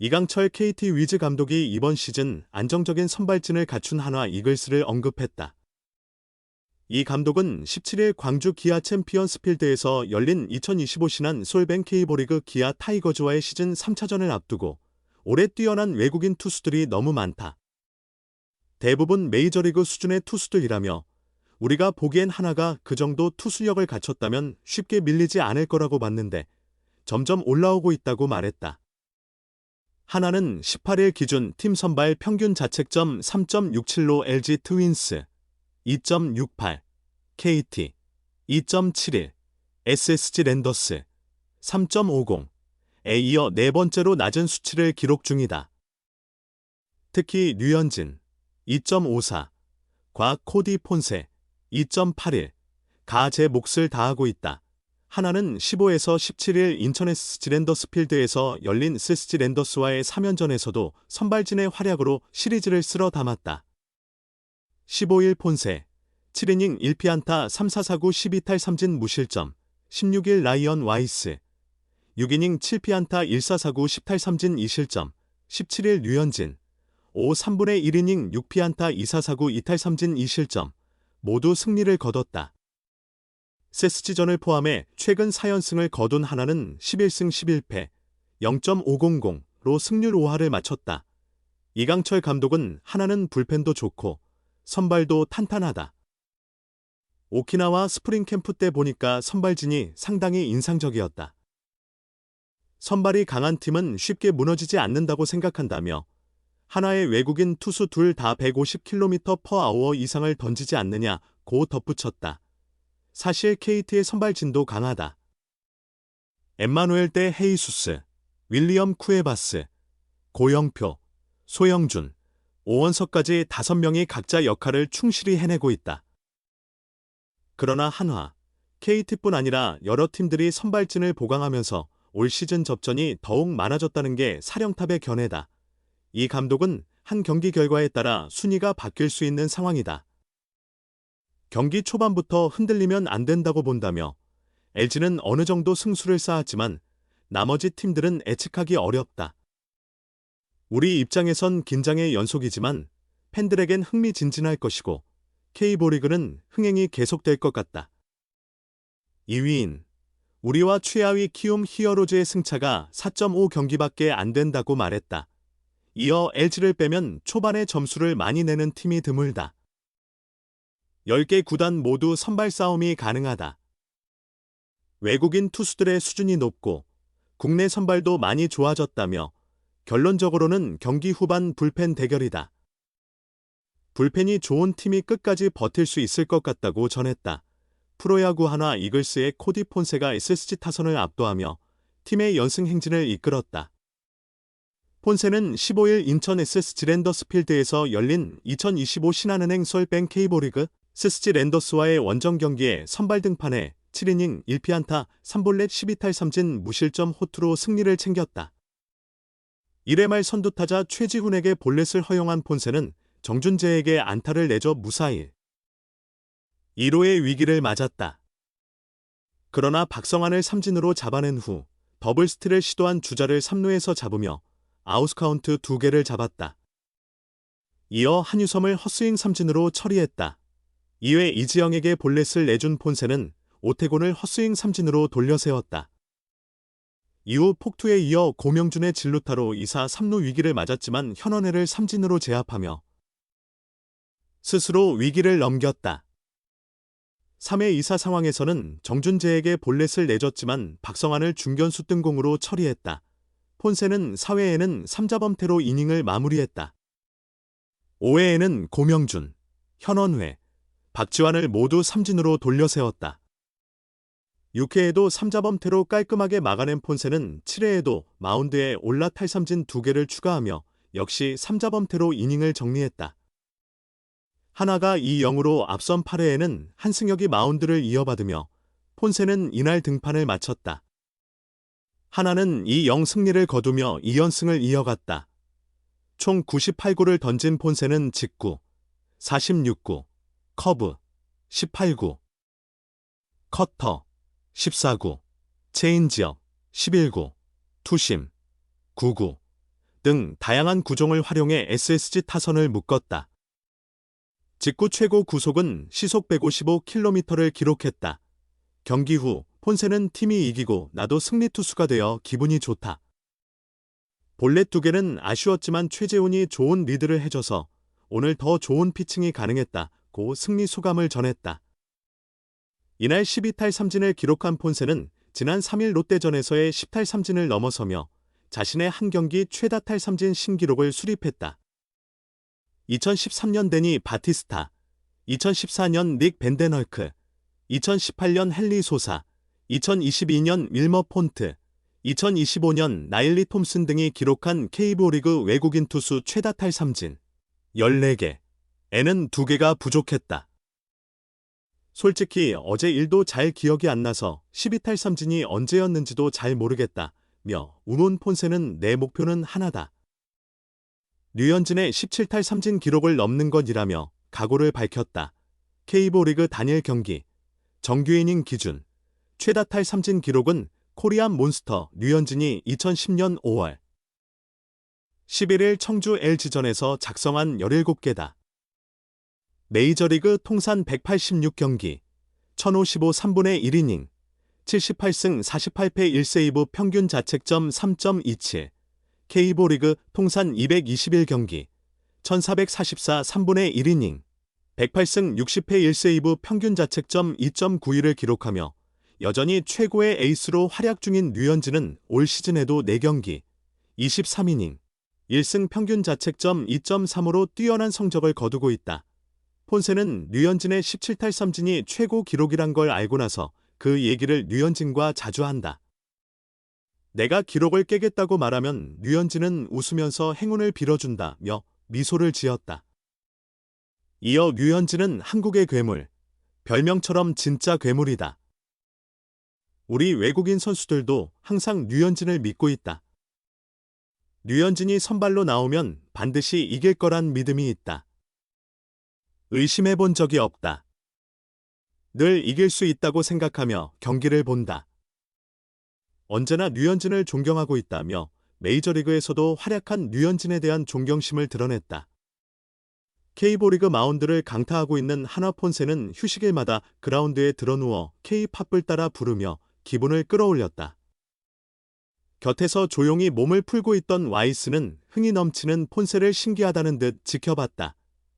이강철 KT 위즈 감독이 이번 시즌 안정적인 선발진을 갖춘 한화 이글스를 언급했다. 이 감독은 17일 광주 기아 챔피언스 필드에서 열린 2025 신한 솔뱅 K리그 기아 타이거즈와의 시즌 3차전을 앞두고 올해 뛰어난 외국인 투수들이 너무 많다. 대부분 메이저리그 수준의 투수들이라며 우리가 보기엔 한화가 그 정도 투수력을 갖췄다면 쉽게 밀리지 않을 거라고 봤는데 점점 올라오고 있다고 말했다. 한화는 18일 기준 팀 선발 평균 자책점 3.67로 LG 트윈스 2.68, KT 2.71, SSG 랜더스 3.50에 이어 네 번째로 낮은 수치를 기록 중이다. 특히 류현진 2.54, 과 코디 폰세 2.81가 제 몫을 다하고 있다. 한화는 15에서 17일 인천 SSG 랜더스 필드에서 열린 SSG 랜더스와의 3연전에서도 선발진의 활약으로 시리즈를 쓸어 담았다. 15일 폰세 7이닝 1피안타 3사사구 12탈 3진 무실점 16일 라이언 와이스 6이닝 7피안타 1사사구 10탈 3진 2실점 17일 류현진 5 3분의 1이닝 6피안타 2사사구 2탈 3진 2실점 모두 승리를 거뒀다. SSG전을 포함해 최근 4연승을 거둔 한화는 11승 11패 0.500로 승률 5할을 마쳤다. 이강철 감독은 한화는 불펜도 좋고 선발도 탄탄하다. 오키나와 스프링 캠프 때 보니까 선발진이 상당히 인상적이었다. 선발이 강한 팀은 쉽게 무너지지 않는다고 생각한다며 한화의 외국인 투수 둘 다 150km/h 이상을 던지지 않느냐고 덧붙였다. 사실 KT의 선발진도 강하다. 엠마누엘 대 헤이수스, 윌리엄 쿠에바스, 고영표, 소영준, 오원석까지 5명이 각자 역할을 충실히 해내고 있다. 그러나 한화, KT뿐 아니라 여러 팀들이 선발진을 보강하면서 올 시즌 접전이 더욱 많아졌다는 게 사령탑의 견해다. 이 감독은 한 경기 결과에 따라 순위가 바뀔 수 있는 상황이다. 경기 초반부터 흔들리면 안 된다고 본다며 LG는 어느 정도 승수를 쌓았지만 나머지 팀들은 예측하기 어렵다. 우리 입장에선 긴장의 연속이지만 팬들에겐 흥미진진할 것이고 K리그는 흥행이 계속될 것 같다. 2위인 우리와 최하위 키움 히어로즈의 승차가 4.5 경기밖에 안 된다고 말했다. 이어 LG를 빼면 초반에 점수를 많이 내는 팀이 드물다. 10개 구단 모두 선발 싸움이 가능하다. 외국인 투수들의 수준이 높고 국내 선발도 많이 좋아졌다며 결론적으로는 경기 후반 불펜 대결이다. 불펜이 좋은 팀이 끝까지 버틸 수 있을 것 같다고 전했다. 프로야구 한화 이글스의 코디 폰세가 SSG 타선을 압도하며 팀의 연승 행진을 이끌었다. 폰세는 15일 인천 SSG 랜더스 필드에서 열린 2025 신한은행 솔뱅 K리그 SSG 랜더스와의 원정 경기에 선발 등판해 7이닝 1피안타 3볼넷 12탈 3진 무실점 호투로 승리를 챙겼다. 1회 말 선두타자 최지훈에게 볼넷을 허용한 폰세는 정준재에게 안타를 내줘 무사히 1호의 위기를 맞았다. 그러나 박성환을 삼진으로 잡아낸 후 더블 스틸을 시도한 주자를 3루에서 잡으며 아웃 카운트 2개를 잡았다. 이어 한유섬을 헛스윙 삼진으로 처리했다. 2회 이지영에게 볼넷을 내준 폰세는 오태곤을 헛스윙 삼진으로 돌려세웠다. 이후 폭투에 이어 고명준의 진루타로 2사 3루 위기를 맞았지만 현원해를 삼진으로 제압하며 스스로 위기를 넘겼다. 3회 2사 상황에서는 정준재에게 볼넷을 내줬지만 박성환을 중견수 뜬공으로 처리했다. 폰세는 4회에는 3자범퇴로 이닝을 마무리했다. 5회에는 고명준, 현원회, 박지환을 모두 삼진으로 돌려세웠다. 6회에도 3자범퇴로 깔끔하게 막아낸 폰세는 7회에도 마운드에 올라 탈삼진 2개를 추가하며 역시 3자범퇴로 이닝을 정리했다. 한화가 2-0으로 앞선 8회에는 한승혁이 마운드를 이어받으며 폰세는 이날 등판을 마쳤다. 한화는 2-0 승리를 거두며 2연승을 이어갔다. 총 98구를 던진 폰세는 직구 46구, 커브 18구, 커터 14구, 체인지업 11구, 투심 9구, 등 다양한 구종을 활용해 SSG 타선을 묶었다. 직구 최고 구속은 시속 155km를 기록했다. 경기 후 폰세는 팀이 이기고 나도 승리 투수가 되어 기분이 좋다. 볼넷 2개는 아쉬웠지만 최재훈이 좋은 리드를 해줘서 오늘 더 좋은 피칭이 가능했다고 승리 소감을 전했다. 이날 12탈 3진을 기록한 폰세는 지난 3일 롯데전에서의 10탈 3진을 넘어서며 자신의 한 경기 최다 탈 3진 신기록을 수립했다. 2013년 데니 바티스타, 2014년 닉 벤덴헐크, 2018년 헨리 소사, 2022년 윌머 폰트, 2025년 나일리 톰슨 등이 기록한 KBO 리그 외국인 투수 최다 탈 3진 14개, 에는 2개가 부족했다. 솔직히 어제 일도 잘 기억이 안 나서 12탈 3진이 언제였는지도 잘 모르겠다며 운온 폰세는 내 목표는 하나다. 류현진의 17탈 3진 기록을 넘는 것이라며 각오를 밝혔다. KBO 리그 단일 경기, 정규 이닝 기준, 최다 탈 3진 기록은 코리안 몬스터 류현진이 2010년 5월 11일 청주 LG전에서 작성한 17개다. 메이저리그 통산 186경기, 1055 3분의 1이닝, 78승 48패 1세이브 평균 자책점 3.27, KBO 리그 통산 221경기, 1444 3분의 1이닝, 108승 60패 1세이브 평균 자책점 2.91을 기록하며 여전히 최고의 에이스로 활약 중인 류현진은 올 시즌에도 4경기, 23이닝, 1승 평균 자책점 2.3으로 뛰어난 성적을 거두고 있다. 폰세는 류현진의 17탈 3진이 최고 기록이란 걸 알고 나서 그 얘기를 류현진과 자주 한다. 내가 기록을 깨겠다고 말하면 류현진은 웃으면서 행운을 빌어준다며 미소를 지었다. 이어 류현진은 한국의 괴물, 별명처럼 진짜 괴물이다. 우리 외국인 선수들도 항상 류현진을 믿고 있다. 류현진이 선발로 나오면 반드시 이길 거란 믿음이 있다. 의심해본 적이 없다. 늘 이길 수 있다고 생각하며 경기를 본다. 언제나 류현진을 존경하고 있다며 메이저리그에서도 활약한 류현진에 대한 존경심을 드러냈다. KBO 리그 마운드를 강타하고 있는 한화 폰세는 휴식일마다 그라운드에 드러누워 K-팝을 따라 부르며 기분을 끌어올렸다. 곁에서 조용히 몸을 풀고 있던 와이스는 흥이 넘치는 폰세를 신기하다는 듯 지켜봤다.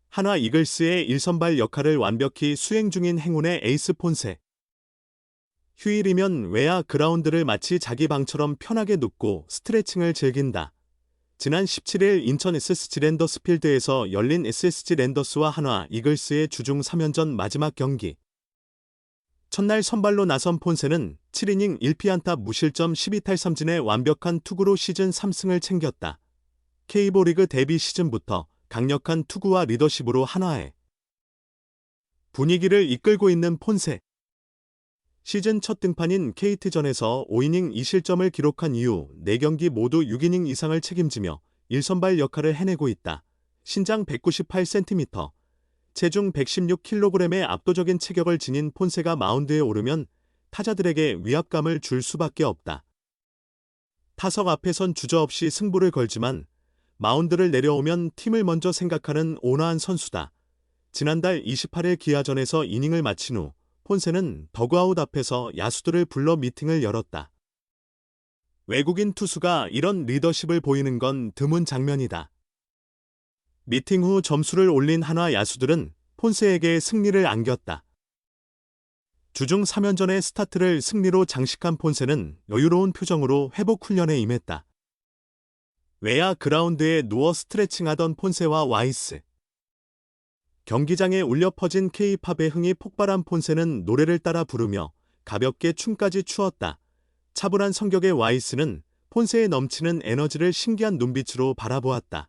한화 이글스의 1선발 역할을 완벽히 수행 중인 행운의 에이스 폰세. 휴일이면 외야 그라운드를 마치 자기 방처럼 편하게 눕고 스트레칭을 즐긴다. 지난 17일 인천 SSG 랜더스 필드에서 열린 SSG 랜더스와 한화 이글스의 주중 3연전 마지막 경기. 첫날 선발로 나선 폰세는 7이닝 1피안타 무실점 12탈 3진의 완벽한 투구로 시즌 3승을 챙겼다. KBO 리그 데뷔 시즌부터 강력한 투구와 리더십으로 한화의 분위기를 이끌고 있는 폰세. 시즌 첫 등판인 KT전에서 5이닝 2실점을 기록한 이후 4경기 모두 6이닝 이상을 책임지며 1선발 역할을 해내고 있다. 신장 198cm, 체중 116kg의 압도적인 체격을 지닌 폰세가 마운드에 오르면 타자들에게 위압감을 줄 수밖에 없다. 타석 앞에선 주저없이 승부를 걸지만 마운드를 내려오면 팀을 먼저 생각하는 온화한 선수다. 지난달 28일 기아전에서 이닝을 마친 후 폰세는 더그아웃 앞에서 야수들을 불러 미팅을 열었다. 외국인 투수가 이런 리더십을 보이는 건 드문 장면이다. 미팅 후 점수를 올린 한화 야수들은 폰세에게 승리를 안겼다. 주중 3연전의 스타트를 승리로 장식한 폰세는 여유로운 표정으로 회복 훈련에 임했다. 외야 그라운드에 누워 스트레칭하던 폰세와 와이스. 경기장에 울려 퍼진 K-팝의 흥이 폭발한 폰세는 노래를 따라 부르며 가볍게 춤까지 추었다. 차분한 성격의 와이스는 폰세에 넘치는 에너지를 신기한 눈빛으로 바라보았다.